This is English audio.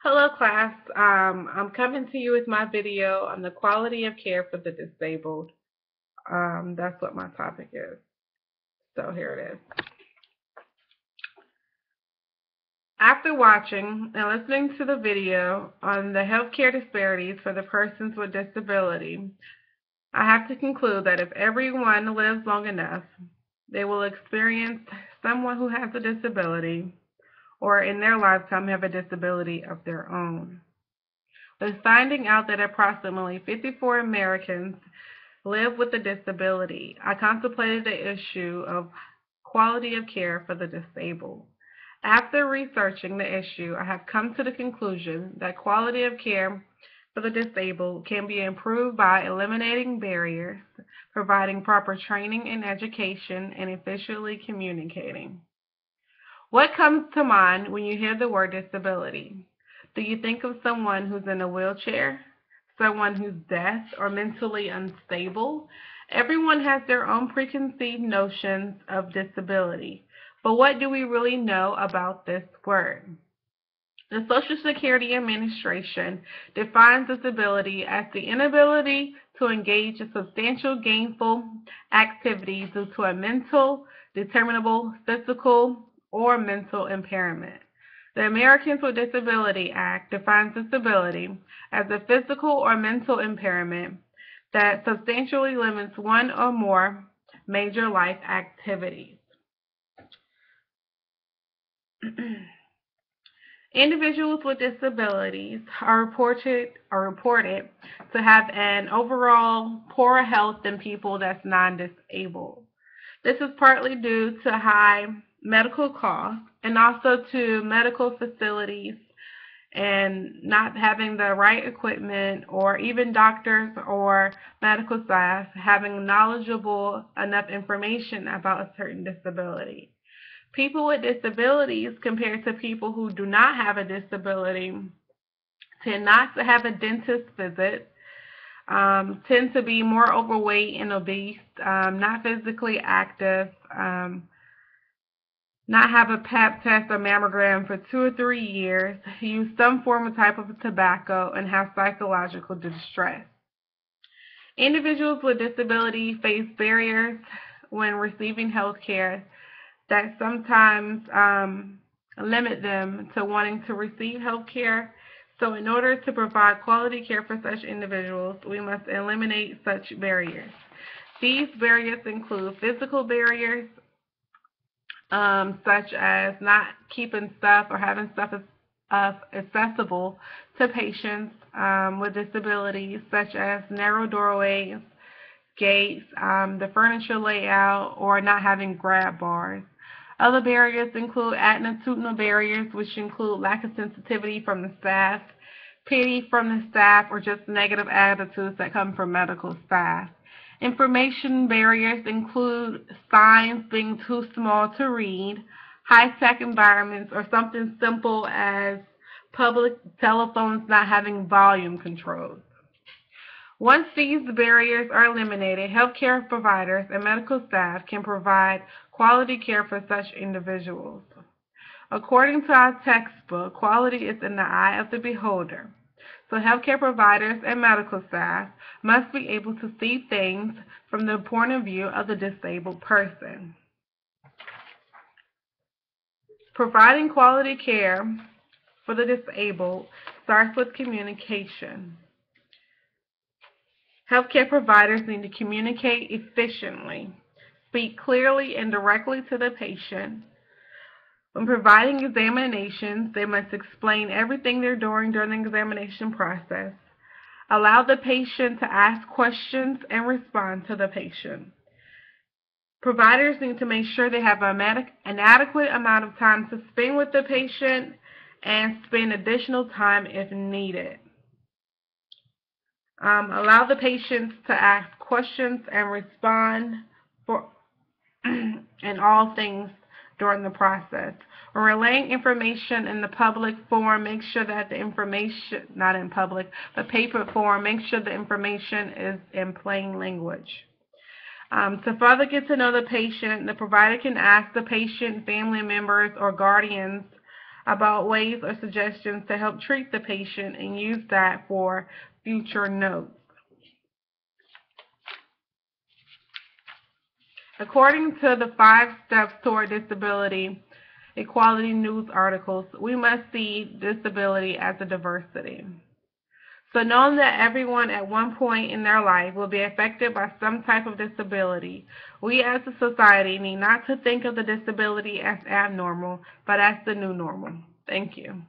Hello class, I'm coming to you with my video on the quality of care for the disabled. That's what my topic is. So here it is. After watching and listening to the video on the healthcare disparities for the persons with disability, I have to conclude that if everyone lives long enough, they will experience someone who has a disability or in their lifetime have a disability of their own. With finding out that approximately 54 Americans live with a disability, I contemplated the issue of quality of care for the disabled. After researching the issue, I have come to the conclusion that quality of care for the disabled can be improved by eliminating barriers, providing proper training and education, and efficiently communicating. What comes to mind when you hear the word disability? Do you think of someone who's in a wheelchair? Someone who's deaf or mentally unstable? Everyone has their own preconceived notions of disability. But what do we really know about this word? The Social Security Administration defines disability as the inability to engage in substantial gainful activity due to a mental, determinable physical, or mental impairment. The Americans with Disability Act defines disability as a physical or mental impairment that substantially limits one or more major life activities. Individuals with disabilities are reported to have an overall poorer health than people that's non-disabled. This is partly due to high medical costs and also to medical facilities and not having the right equipment, or even doctors or medical staff having knowledgeable enough information about a certain disability. People with disabilities compared to people who do not have a disability tend not to have a dentist visit, tend to be more overweight and obese, not physically active, not have a pap test or mammogram for 2 or 3 years, use some form of type of tobacco, and have psychological distress. Individuals with disability face barriers when receiving health care that sometimes limit them to wanting to receive health care. So in order to provide quality care for such individuals, we must eliminate such barriers. These barriers include physical barriers, such as not keeping stuff or having stuff accessible to patients with disabilities, such as narrow doorways, gates, the furniture layout, or not having grab bars. Other barriers include attitudinal barriers, which include lack of sensitivity from the staff, pity from the staff, or just negative attitudes that come from medical staff. Information barriers include signs being too small to read, high-tech environments, or something simple as public telephones not having volume controls. Once these barriers are eliminated, healthcare providers and medical staff can provide quality care for such individuals. According to our textbook, quality is in the eye of the beholder. So healthcare providers and medical staff must be able to see things from the point of view of the disabled person. Providing quality care for the disabled starts with communication. Healthcare providers need to communicate efficiently, speak clearly and directly to the patient. When providing examinations, they must explain everything they're doing during the examination process. Allow the patient to ask questions and respond to the patient. Providers need to make sure they have an adequate amount of time to spend with the patient and spend additional time if needed. Allow the patients to ask questions and respond in all things during the process. When relaying information in the public form, make sure that the information, not in public, but paper form, make sure the information is in plain language. To further get to know the patient, the provider can ask the patient, family members, or guardians about ways or suggestions to help treat the patient and use that for future notes. According to the 5 Steps Toward Disability Equality news articles, we must see disability as a diversity. So knowing that everyone at one point in their life will be affected by some type of disability, we as a society need not to think of the disability as abnormal, but as the new normal. Thank you.